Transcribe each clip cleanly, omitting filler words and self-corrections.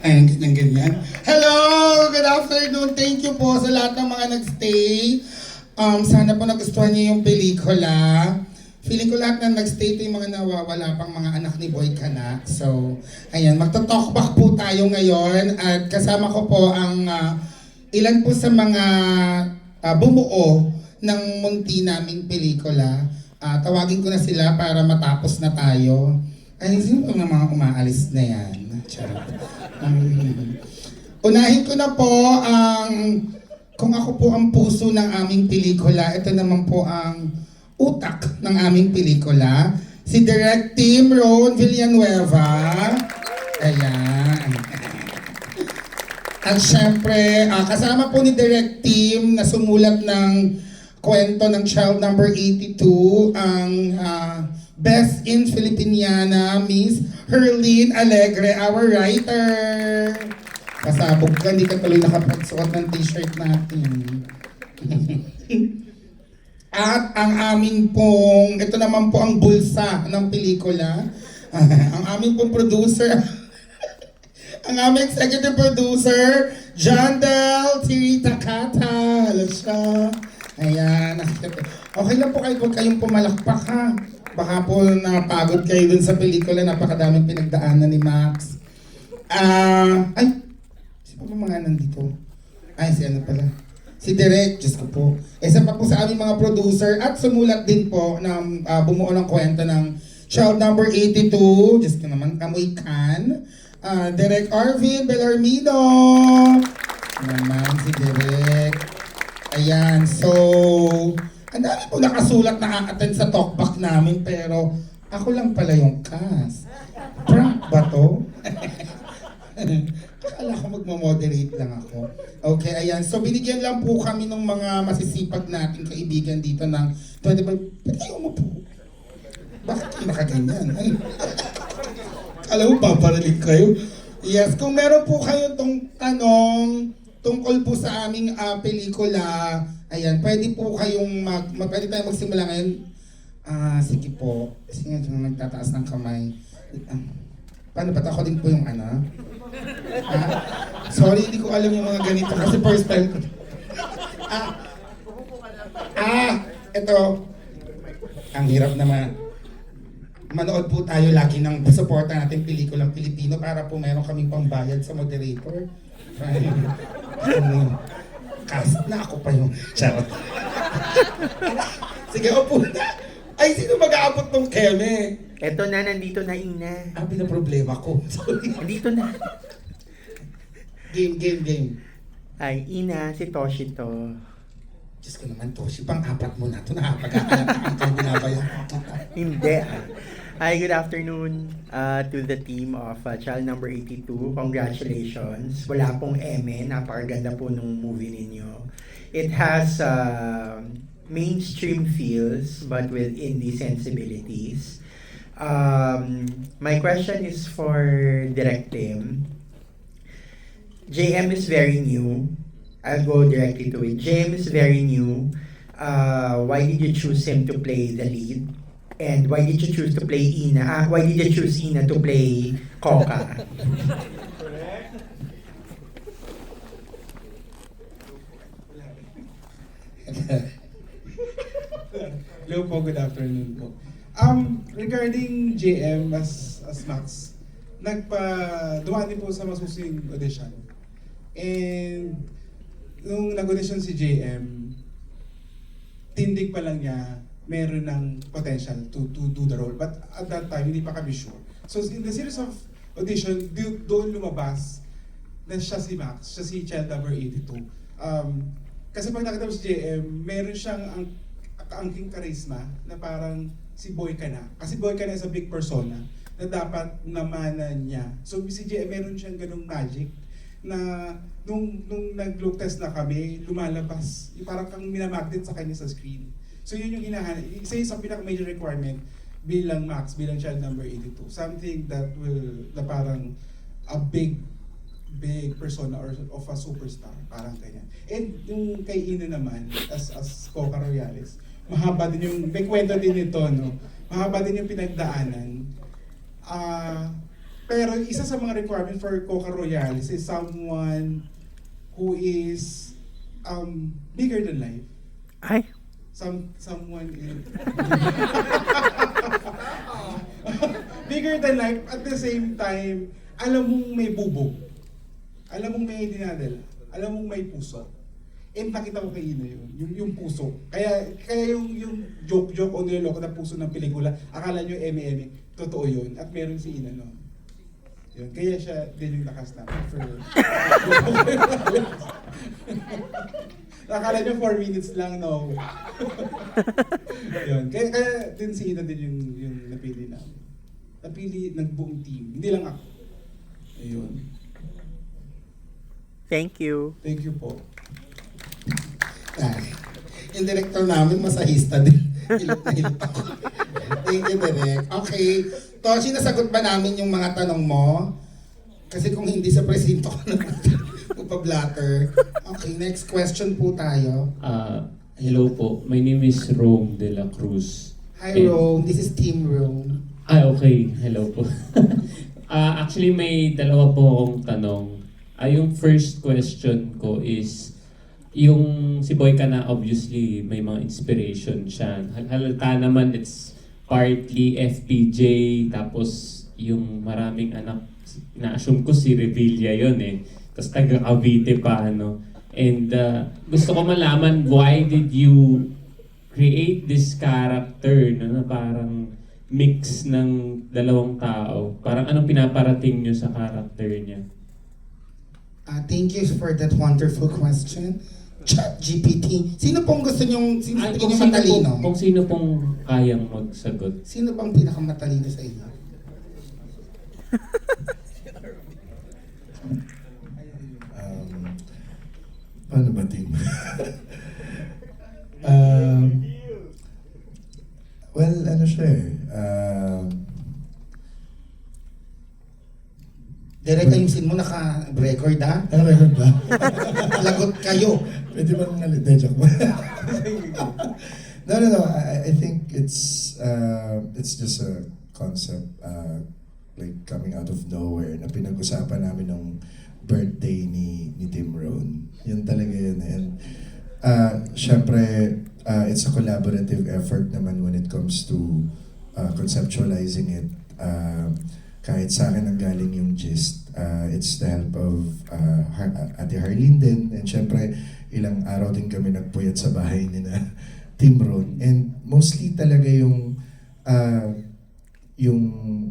Ayan, ganyan-ganyan. Hello! Good afternoon! Thank you po sa lahat ng mga nagstay. Sana po nagustuhan niyo yung pelikula. Feeling ko lahat na nagstay ito yung mga nawawala pang mga anak ni Boy Cana. So, ayan, magto-talk back po tayo ngayon. At kasama ko po ang ilan po sa mga bumuo ng munti naming pelikula. Tawagin ko na sila para matapos na tayo. Ay, sino ba ng mga umaalis na yan? Charot. Unahin ko na po kung ako po ang puso ng aming pelikula, ito naman po ang utak ng aming pelikula. Si Direct Team Ron Villanueva. Ayan. At syempre, kasama po ni Direct Team na sumulat ng kwento ng Child Number 82, ang Best in Filipiniana, Miss Herlene Alegre, our writer. Pasabog ka, hindi ka tuloy nakapagsuot ng t-shirt natin. At ang aming pong, ito naman po ang bulsa ng pelikula. Ang aming pong producer, ang aming executive producer, John Del Tirita Kata. Hello siya. Ayan. Okay lang po kayo, huwag kayong pumalakpak ha. Baka po napagod kayo dun sa pelikula, napakadaming pinagdaanan ni Max. Ay, sino pa mga nandito? Ay, si ano pala? Si Direk, Diyos ko po. Isa pa po sa aming mga producer at sumulat din po ng bumuo ng kwento ng Child Number 82. Diyos ko naman, Kamoy Kan. Direk Arvin Bellarmino. Naman si Direk. Ayan, so ang dami po nakasulat na a-attend sa talkback namin, pero ako lang pala yung cast. Prank ba to? Akala ko magmamoderate lang ako. Okay, ayan. So binigyan lang po kami ng mga masisipag nating kaibigan dito ng 25. Ba't kayo mo po? Bakit kayo nakaganyan? Alam mo, paparalig kayo. Yes, kung meron po kayo tong tanong tungkol po sa aming pelikula, ayan, pwede po kayong pwede tayo magsimula ngayon. Sige po. Sige, nagtataas ng kamay. Paano ba? Ako din po yung ano? Sorry, hindi ko alam yung mga ganito kasi first time ko. Ito. Ang hirap naman. Manood po tayo lagi ng suporta natin pelikulang Pilipino para po meron kaming pambayad sa moderator. Cast na ako pa yung charot. Sige, upo na. Ay, sino mag-aabot ng keme? Eto na, nandito na Ina. Pinaproblema ko. Sorry. Nandito na. Game. Ay, Ina, si Toshi to. Diyos ko naman, Toshi, pang-apat mo na ito. Nakapag-akalap ka, binabayan kita. Hindi. Hi, good afternoon to the team of Child Number 82. Congratulations. Wala pong eme. Napakaganda po nung movie ninyo. It has mainstream feels but with indie sensibilities. My question is for Direct Team. JM is very new. I'll go directly to it. JM is very new. Why did you choose him to play the lead? And why did you choose to play Ina? Why did you choose Ina to play Coca? Hello po, good afternoon po. Regarding JM as Max, dumaan din po sa masusing audition. And nung nag-audition si JM, tindig pa lang niya meron ng potential to do the role. But at that time, hindi pa kami sure. So in the series of audition, doon lumabas na siya si Max, siya si Child Number 82. Kasi pag nakita mo si JM, meron siyang angking charisma na parang si Boy Cana. Kasi Boy Cana is a big persona na dapat namanan niya. So si JM meron siyang ganung magic na nung nag-look test na kami, lumalabas, parang kang minamagnet sa kanya sa screen. So yun yung hinahanap. Isa yung sa pinaka-major requirement bilang Max, bilang Child Number 82. Something that na parang a big persona or of a superstar. Parang ganyan. And yung kay Ina naman, as Coca Royales, mahaba din yung, may kwento din ito, no? Mahaba din yung pinagdaanan. Pero isa sa mga requirement for Coca Royales is someone who is bigger than life. Ay, Someone in bigger than life at the same time, alam mong may bubog. Alam mong may dinadala. Alam mong may puso. And nakita ko kay Ina yun, yung puso. Kaya yung joke o niloloko na puso ng pelikula, akala nyo eme-eme, totoo yun. At meron si Ina noon. Yun. Kaya siya din yung nakastamp for akala nyo 4 minutes lang, no? Yun. Kaya din si Ina din yung napili namin. Napili ng buong team. Hindi lang ako. Ayun. thank you. Thank you po. Ay, yung director namin, masahista din. Hilot na hilot ako. Thank you, Direk. Okay. Toshi, nasagot ba namin yung mga tanong mo? Kasi kung hindi sa presinto ko na magpa-blatter. Okay, next question po tayo. Hello po. My name is Rome de la Cruz. Hi, And- Rome. This is Team Rome. Okay. Hello po. Actually, may dalawa po akong tanong. Yung first question ko is, yung si Boy ka na obviously may mga inspiration siya. Halata naman it's partly FPJ, tapos yung maraming anak, na-assume ko si Revilla yun eh. Tapos taga Cavite pa, ano. And gusto ko malaman, why did you create this character na parang mix ng dalawang tao? Parang anong pinaparating nyo sa character niya? Thank you for that wonderful question. ChatGPT. Sino pong gusto nyong, sino Ay, tingin nyo matalino? kung sino pong kayang magsagot. Sino bang pinakamatalino sa inyo? Paano ba, team? Well, ano siya eh. Direk, ayusin mo, naka-record ha? Ano record ba? Lagot kayo. Pwede ba nang nalite, joke ba? No. I think it's just a concept like coming out of nowhere na pinag-usapan namin nung birthday ni Tim Rohn. Yun talaga yun. And syempre, it's a collaborative effort naman when it comes to conceptualizing it. Kahit sa akin ang galing yung gist, it's the help of Ate Harleen din. And syempre, ilang araw din kami nagpuyat sa bahay ni na Tim Rohn. And mostly talaga yung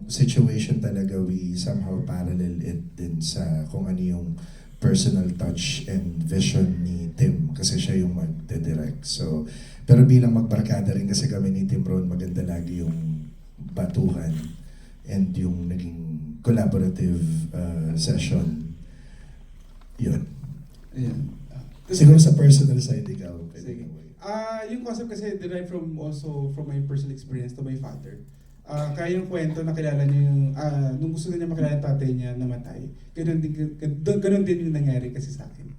situation talaga, we somehow parallel it din sa kung ano yung personal touch and vision ni Tim kasi siya yung magde-direct. So, pero bilang magbarkada rin kasi kami ni Tim Rohn, maganda lagi yung batuhan and yung naging collaborative session. Yun. Ayan. Siguro sa personal side, ikaw. Sige. Yung concept kasi derived from my personal experience to my father. Kaya yung kwento na kilala niya yung, nung gusto niya makilala yung tatay niya namatay, ganun din yung nangyari kasi sa akin.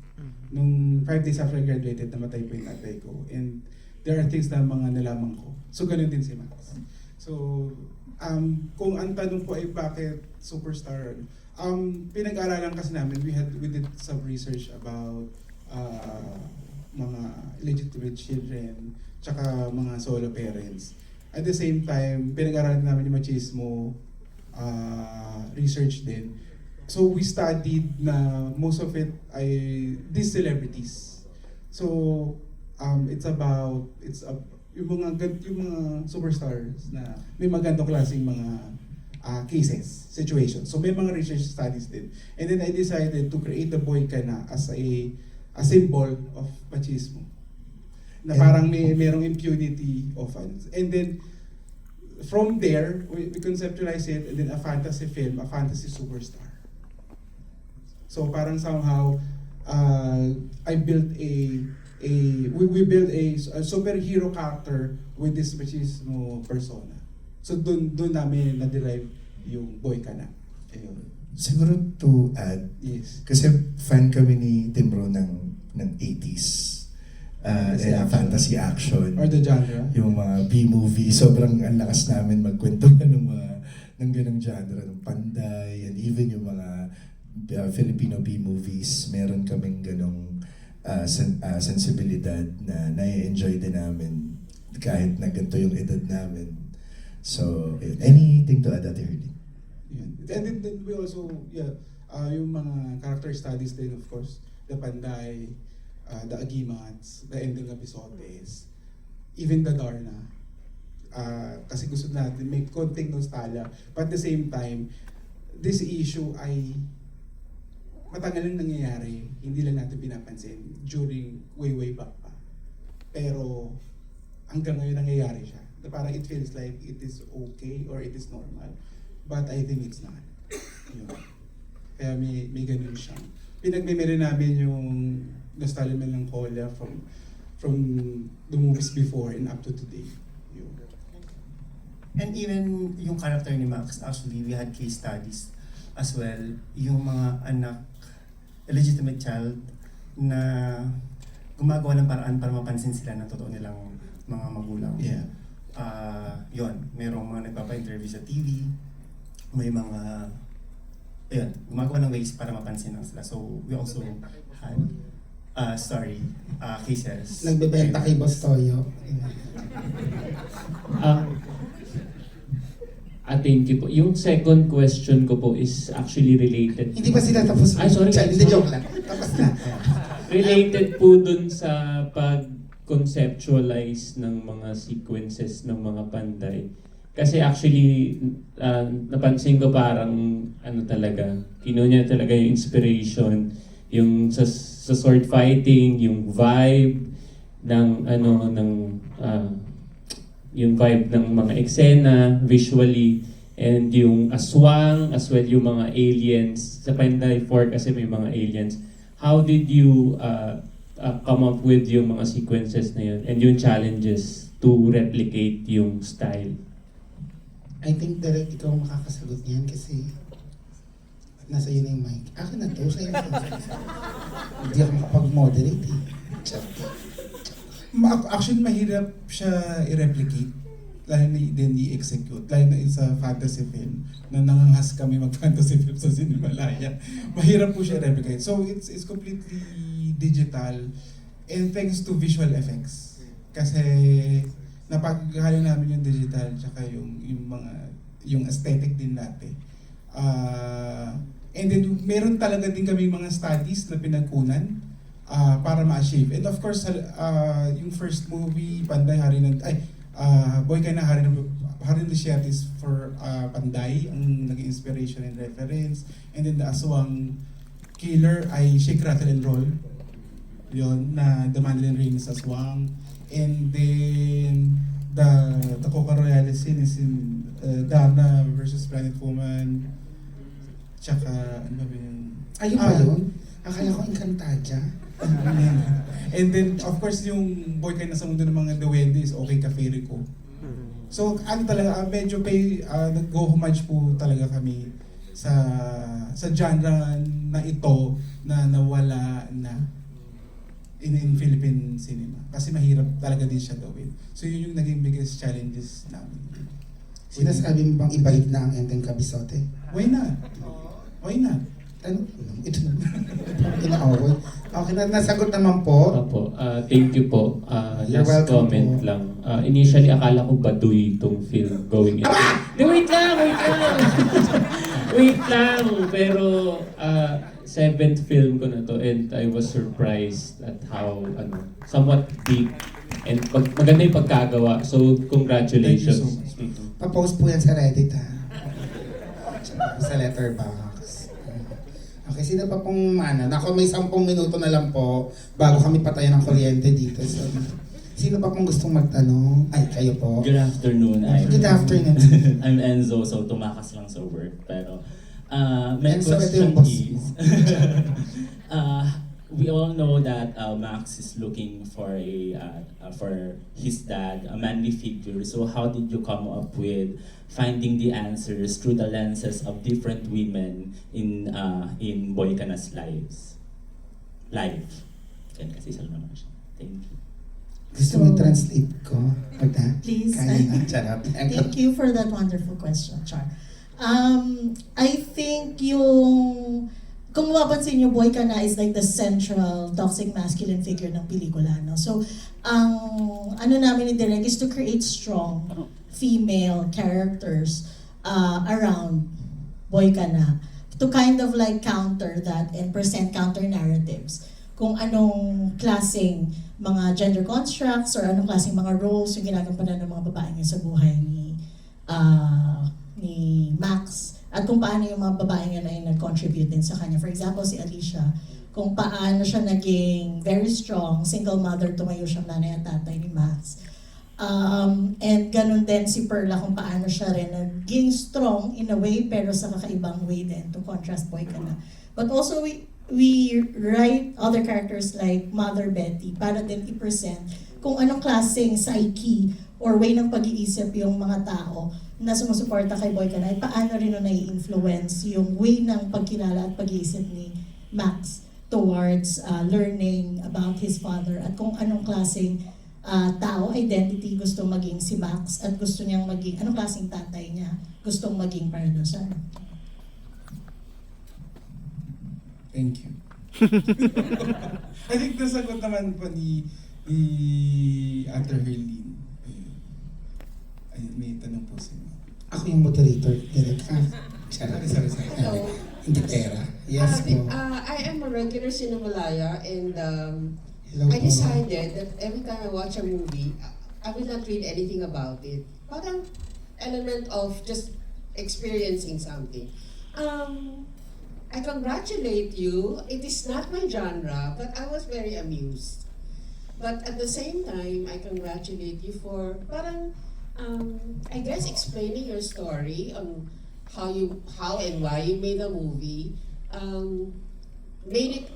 Nung 5 days after I graduated, namatay po yung tatay ko. And there are things na mga nalaman ko. So ganun din si Max. So, kung ang tanong po ay bakit superstar, pinag-aralan kasi namin, we did some research about mga illegitimate children, tsaka mga solo parents. At the same time, pinag-aralan namin yung machismo research din. So we studied na most of it ay these celebrities. So yung mga superstars na may magandang klaseng mga cases, situations. So may mga research studies din. And then I decided to create the Boy Ka Na as a symbol of machismo. Na parang merong impunity of funds. And then from there, we conceptualize it, and then a fantasy film, a fantasy superstar. So parang somehow we built a superhero character with this machismo persona. So dun namin na-derive yung Boy Ka Na. Ayun. Siguro to add, Yes. kasi fan kami ni Tim Rohn ng 80s. Fantasy action. Or the genre. Yung mga B-movie, sobrang ang lakas namin magkwentuhan ng ng ganong genre, ng Panday, and even yung mga Filipino B-movies, meron kaming ganong sensibilidad na nai-enjoy din namin kahit na ganito yung edad namin. So, anything to add, Ate Herlene? Yun. And then we also, yung mga character studies din, of course, the Panday, the Agimats, the Ending Episodes, even the Darna. Kasi gusto natin may konting nostalgia, but at the same time, this issue ay matagal nang nangyayari, hindi lang natin pinapansin during way back pa. Pero hanggang ngayon nangyayari siya. Parang it feels like it is okay or it is normal. But I think it's not. Yun. Kaya may ganun siya. Pinagmimiri namin yung nostalgia melancholia from the movies before and up to today. Yun. And even yung character ni Max, actually, we had case studies as well. Yung mga anak, illegitimate child, na gumagawa ng paraan para mapansin sila ng totoo nilang mga magulang. Yeah. Yun, merong mga nagpapa-interview sa TV, may mga, ayun, gumagawa ng ways para mapansin lang sila. So, we also had, cases. Nagbebenta kay Boss Toyo. Thank you po. Yung second question ko po is actually related. Hindi pa sila tapos. Ay, sorry. Hindi, joke lang. Tapos na. Related po dun sa pag-conceptualize ng mga sequences ng mga Panday. Kasi actually, napansin ko parang talaga, kinuha niya talaga yung inspiration, yung sa sword fighting, yung vibe ng yung vibe ng mga eksena visually, and yung aswang as well, yung mga aliens sa Panday 4 kasi may mga aliens. How did you come up with yung mga sequences na yun and yung challenges to replicate yung style? I think direct ikaw ang makakasagot niyan kasi nasa iyo na yung mic. Akin na to, sa'yo na to. Hindi ako makapag-moderate eh. Actually, mahirap siya i-replicate, lalo na din i-execute, lalo na sa fantasy film, na nanganghas kami mag-fantasy film sa Cinemalaya. Mahirap po siya i-replicate. So, it's completely digital and thanks to visual effects. Kasi napaghalo namin yung digital tsaka yung aesthetic din natin. And then meron talaga din kami mga studies na pinagkunan para ma-achieve. And of course, yung first movie, Panday, Boy Ka Na, Hari ng Luciatis for Panday, ang naging inspiration and reference. And then the Aswang Killer ay Shake, Rattle, and Roll. Yun, na The Mandolin Rings Aswang. And then the Coca Royale scene is in Darna versus Planet Woman. Tsaka, ano ba yun? Ayun ba yun? Akala ko Encantadia. And then, of course, yung Boy Ka Na sa Mundo ng mga Duwende is Okay Ka Fairy Ko. So, talaga, medyo nag-go homage po talaga kami sa genre na ito na nawala na in Philippine cinema. Kasi mahirap talaga din siya gawin. So, yun yung naging biggest challenges namin. Sinasabi mo bang ibalik na ang Ending Kabisote? Why not? Why not? Ano? Ito na. Inaaway. Okay, nasagot naman po. Opo, thank you po. You're Last welcome comment po. lang. Initially, akala ko baduy itong film going into... Wait lang! Wait lang! Pero, seventh film ko na to and I was surprised at how, somewhat deep and maganda yung pagkagawa. So, congratulations. Thank you so much. Pa-post po yan sa Reddit ha. Sa Letterboxd. Okay, sino pa pong Nako, may 10 minuto na lang po bago kami patayan ng kuryente dito. So, sino pa pong gustong magtanong? Ay, kayo po. Good afternoon. Good afternoon. I'm Enzo, so tumakas lang sa work. Pero my Enzo, ito question yung boss is, we all know that Max is looking for for his dad, a manly figure. So how did you come up with finding the answers through the lenses of different women in Boy Ka Na's life? Yan kasi isa lang naman siya. Thank you. Gusto mo translate ko? Pagka? Please. Kaya na. Charot. Thank you for that wonderful question, Char. I think yung, kung mapapansin niyo, Boy Ka Na is like the central toxic masculine figure ng pelikula, no? So, ang ano namin ni Direk is to create strong female characters around Boy Ka Na to kind of like counter that and present counter narratives kung anong klaseng mga gender constructs or anong klaseng mga roles yung ginagampanan ng mga babae ngayon sa buhay ni Max at kung paano yung mga babae ngayon ay nag-contribute din sa kanya. For example, si Alicia, kung paano siya naging very strong, single mother, tumayo siyang nanay at tatay ni Max. And ganun din si Perla kung paano siya rin naging strong in a way pero sa kakaibang way din to contrast Boy Ka Na. But also we write other characters like Mother Betty para din i-present kung anong klaseng psyche or way ng pag-iisip yung mga tao na sumusuporta kay Boy Ka Na, paano rin na nai-influence yung way ng pagkilala at pag-iisip ni Max towards learning about his father at kung anong klaseng tao, identity gusto maging si Max at gusto niyang maging, anong klaseng tatay niya gustong maging para doon sa Thank you. I think nasagot naman po ni Actor Herlene. Ayun, may tanong po sa inyo. Ako yung moderator, Direk. Sorry. Hello. Hindi pera. Yes po. I am a regular Cinemalaya and Hello I po. decided that every time I watch a movie, I will not read anything about it. Parang element of just experiencing something. I congratulate you. It is not my genre, but I was very amused. But at the same time, I congratulate you for parang I guess explaining your story on how and why you made a movie made it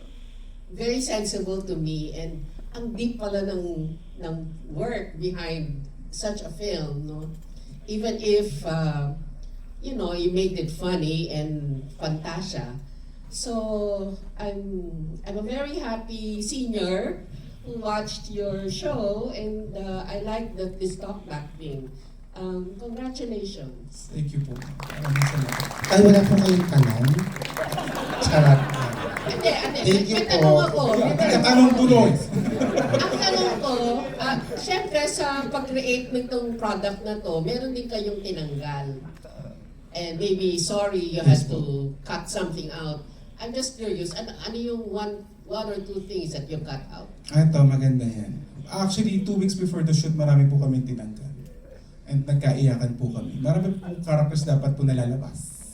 very sensible to me, and ang deep pala ng work behind such a film, no? Even if you know, you made it funny and fantasia. So I'm a very happy senior who watched your show, and I like this talkback thing. Congratulations. Thank you po. Maraming salamat. Ay, wala po kayong tanong? Charot. Hindi. Thank you May po. tanong ako. Katanong tuloy. Ang tanong ko, syempre sa pag-create nitong product na to, meron din kayong tinanggal. And maybe, sorry, you had to cut something out. I'm just curious, ano yung one or two things that you cut out? Ito, maganda yan. Actually, 2 weeks before the shoot, marami po kami tinanggal. And nagkaiyakan po kami. Marami po characters dapat po nalalabas.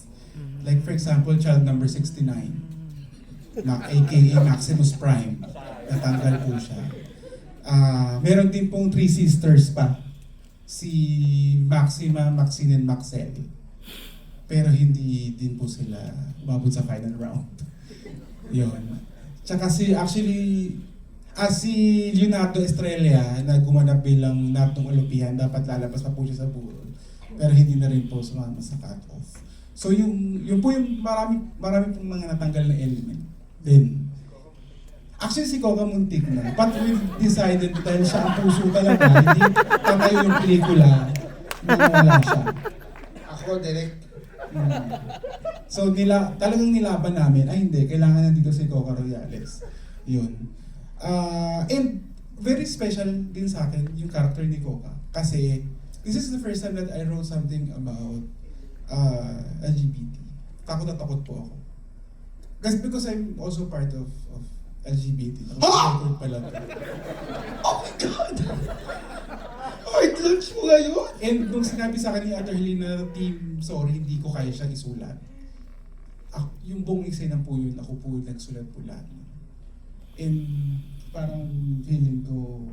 Like for example, child number 69. AKA Maximus Prime. Natanggal po siya. Meron din pong 3 sisters pa. Si Maxima, Maxine, and Maxel. Pero hindi din po sila umabot sa final round. Yun. Tsaka si Leonardo Estrella na gumanap bilang natong Olupihan, dapat lalabas pa po siya sa burol. Pero hindi na rin po sumama sa cut-off. So yun po yung marami pong mga natanggal na element. Then, actually si Coca muntik na. But we've decided dahil siya ang puso talaga, hindi tatayo yung pelikula na wala siya. Ako, Direk. So talagang nilaban namin, hindi, kailangan nandito si Coca Royales. Yun. And very special din sa akin yung character ni Coca. Kasi this is the first time that I wrote something about LGBT. Takot na takot po ako. Because I'm also part of LGBT. Record pala. Oh my God! Hard lunch mo ngayon? And nung sinabi sa akin ni Ate Helena, team, sorry, hindi ko kaya siya isulat. Yung buong eksena po yun, ako po nagsulat po lahat. And parang feeling ko,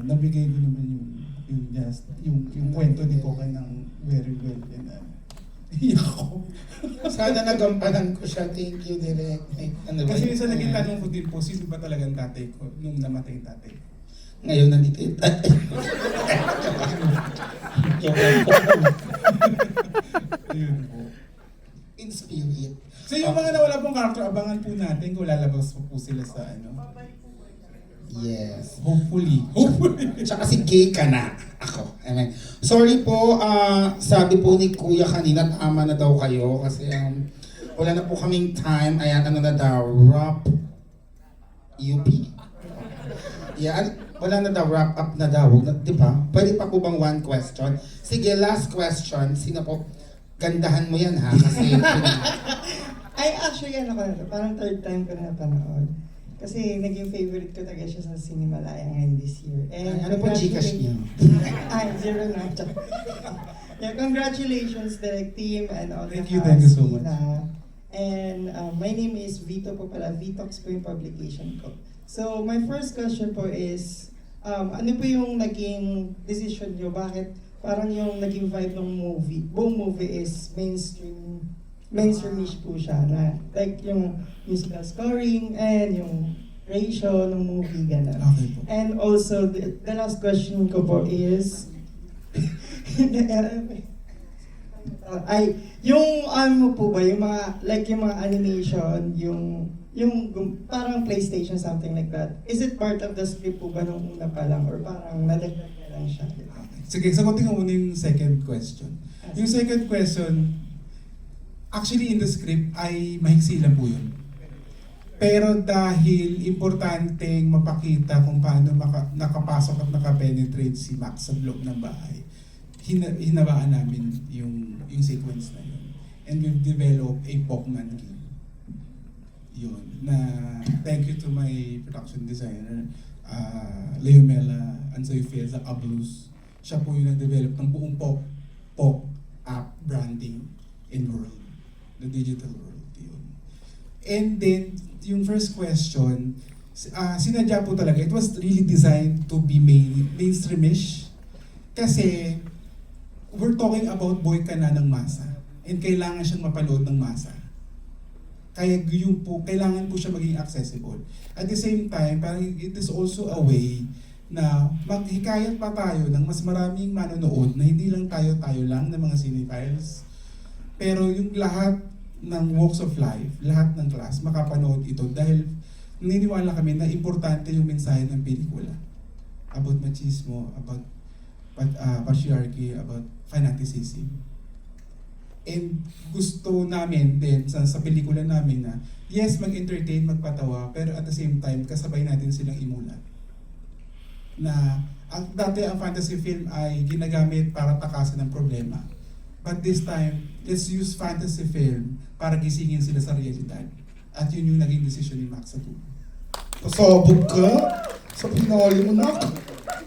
nabigay ko naman yung kwento ni Coca ng very well. And iyak ko. Sana nagampanan ko siya. Thank you, Direk. Ay, ano ba Kasi yun? isa naging tanong ko din po, sino ba talagang tatay ko nung namatay yung tatay ko? Ngayon nandito yung tatay. Ayun po. In spirit. So yung mga nawala pong character, abangan po natin kung lalabas po sila sa ano. Yes. Hopefully. Tsaka si gay ka na. Ako. Amen. Sorry po, sabi po ni Kuya kanina, tama na daw kayo kasi wala na po kaming time. Ayan, ano na daw, wrap UP. Yan, wala na daw, wrap up na daw. Di ba? Pwede pa po bang one question? Sige, last question. Sino po? Gandahan mo yan ha, kasi Ay, actually, ano ko na to, parang third time ko na napanood. Kasi naging favorite ko talaga siya sa Cinemalaya ngayon this year. And ano po Gcash niyo? Ay, zero na. Yeah, congratulations, Direct Team, and all Thank the you so cast, much. Tina. And my name is Vito po pala, Vitox po yung publication ko. So, my first question po is, ano po yung naging decision nyo? Bakit parang yung naging vibe ng movie, buong movie is mainstreamish po siya na like yung musical scoring and yung ratio ng movie, gano'n. Okay po. And also, the last question ko po is, ay, yung ano po ba, yung mga, like yung mga animation, yung parang PlayStation, something like that, is it part of the script po ba nung una pa lang, or parang nadagdag na lang siya? Sige, sagutin ko muna yung second question. Yung second question, actually in the script ay mahiksi lang po yun. Pero dahil importanteng mapakita kung paano nakapasok at nakapenetrate si Max sa loob ng bahay, hinabaan namin yung sequence na yun. And we've developed a Pokemon game. Yun. Na thank you to my production designer, Leomela Ansoyfiel sa Ablus. Siya po yung nag-develop ng buong Pok app branding in world. The digital world. Yun. And then, yung first question, sinadya po talaga, it was really designed to be mainstreamish. Kasi, we're talking about boy ka na ng masa. And kailangan siyang mapanood ng masa. Kaya yung po, kailangan po siya maging accessible. At the same time, parang it is also a way na maghikayat pa tayo ng mas maraming manonood na hindi lang tayo lang ng mga cinephiles. Pero yung lahat ng walks of life, lahat ng class, makapanood ito dahil naniniwala kami na importante yung mensahe ng pelikula. About machismo, about patriarchy, about fanaticism. And gusto namin din sa pelikula namin na yes, mag-entertain, magpatawa, pero at the same time, kasabay natin silang imulat. Na dati ang fantasy film ay ginagamit para takasan ng problema. But this time, let's use fantasy film para gisingin sila sa realidad. At yun yung naging decision ni Max sa tubo. Pasabog ka? Sa pinoli mo na.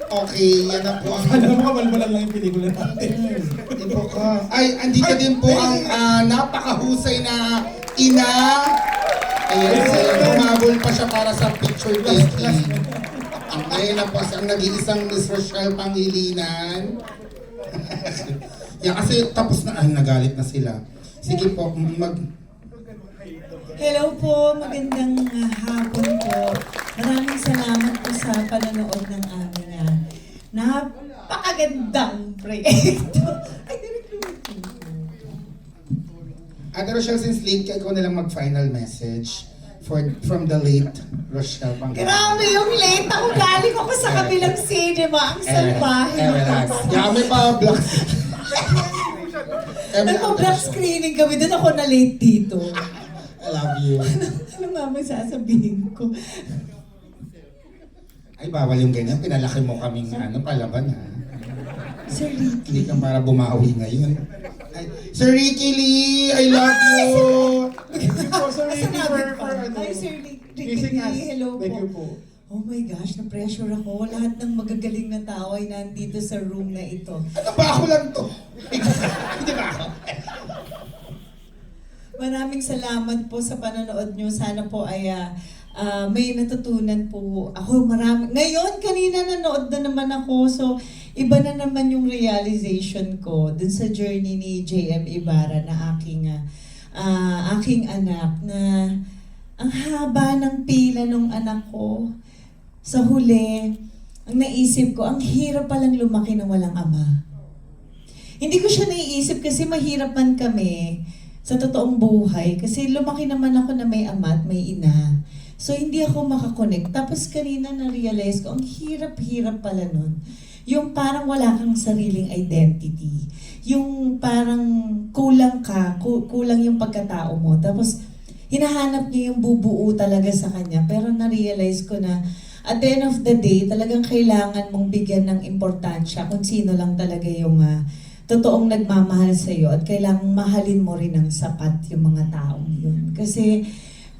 Okay, yan na po ang... Alam mo, kabalbalan lang yung pelikula natin. Ibo ka. Ay, andito din po ang napakahusay na ina. Ayan, bumabol pa siya para sa picture taking. Ngayon na po ang nag-iisang Miss Rochelle Pangilinan. Yan, kasi tapos na, nagalit na sila. Sige po, Hello po, magandang hapon po. Maraming salamat po sa panonood ng aming napakagandang proyekto. Ay, Ate Rochelle, since late ka, ikaw na lang mag-final message from the late Rochelle Pangilinan. grabe yung late ako. Galing ako sa kabilang cinema. Ang salbahe. May pa-block. Nagpa-black screening kami. Doon ako na late dito. I love you. Ano nga may sasabihin ko? Ay, bawal yung ganyan. Pinalaki mo kaming palaban ha. Sir Ricky. Hindi ka para bumawi ngayon. Ay, Sir Ricky Lee, I love you! Thank you po, Sir Ricky, for Hi, Sir kissing us. Ricky. Hello Thank po. you po. Oh my gosh, na-pressure ako. Lahat ng magagaling na tao ay nandito sa room na ito. Ano ba ako lang to? Hindi ba ako? Maraming salamat po sa panonood nyo. Sana po ay may natutunan po ako. Ngayon, kanina nanood na naman ako. So, iba na naman yung realization ko dun sa journey ni JM Ibarra na aking anak na ang haba ng pila ng anak ko. Sa huli, ang naisip ko, ang hirap palang lumaki na walang ama. Hindi ko siya naiisip kasi mahirap man kami sa totoong buhay. Kasi lumaki naman ako na may ama at may ina. So hindi ako makakonect. Tapos kanina na-realize ko, ang hirap-hirap pala nun. Yung parang wala kang sariling identity. Yung parang kulang ka, kulang yung pagkatao mo. Tapos hinahanap niya yung bubuo talaga sa kanya. Pero na-realize ko na at the end of the day, talagang kailangan mong bigyan ng importansya kung sino lang talaga yung totoong nagmamahal sa iyo at kailangang mahalin mo rin ng sapat yung mga taong yun. Kasi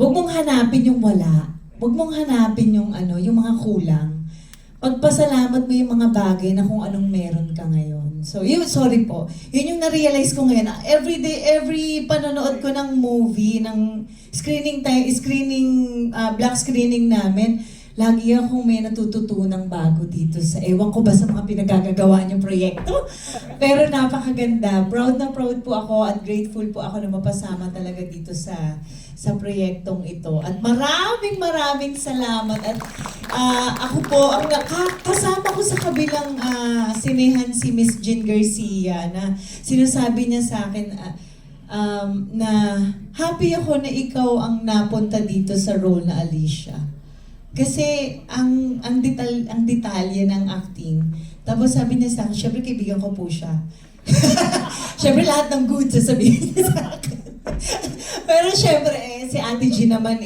huwag mong hanapin yung wala. Huwag mong hanapin yung yung mga kulang. Pagpasalamat mo yung mga bagay na kung anong meron ka ngayon. So, sorry po. Yun yung na-realize ko ngayon. Every day, every panonood ko ng movie, ng black screening namin, lagi akong may natututunang bago dito sa, ewan ko ba sa mga pinagagagawa niyong proyekto? Pero napakaganda. Proud na proud po ako at grateful po ako na mapasama talaga dito sa proyektong ito. At maraming salamat. At ako po, ang kasama ko sa kabilang sinehan si Miss Jean Garcia na sinasabi niya sa akin na happy ako na ikaw ang napunta dito sa role na Alicia. Kasi ang detalye ng acting. Tapos sabi niya sa akin, syempre kaibigan ko po siya. Syempre lahat ng good sasabihin niya sa akin. Pero syempre si Ate G naman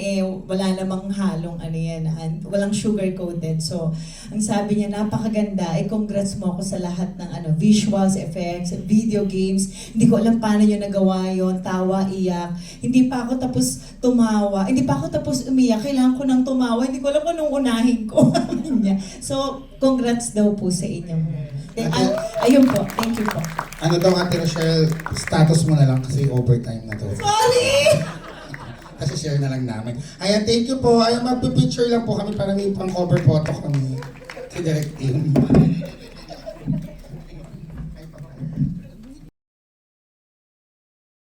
wala namang halong walang sugar coated. So ang sabi niya napakaganda. Congrats mo ako sa lahat ng visuals, effects, video games. Hindi ko alam paano niyo nagawa yon, tawa, iyak. Hindi pa ako tapos tumawa. Hindi pa ako tapos umiyak. Kailangan ko nang tumawa. Hindi ko alam kung anong unahin ko. So congrats daw po sa inyo. Ayun po. Thank you po. Ano daw Ate Rochelle, status mo na lang kasi overtime na to. Sorry! Kasi share na lang namin. Ayan, thank you po. Ayan, magpipicture lang po kami para may pang-cover photo kami. Si Direct Team.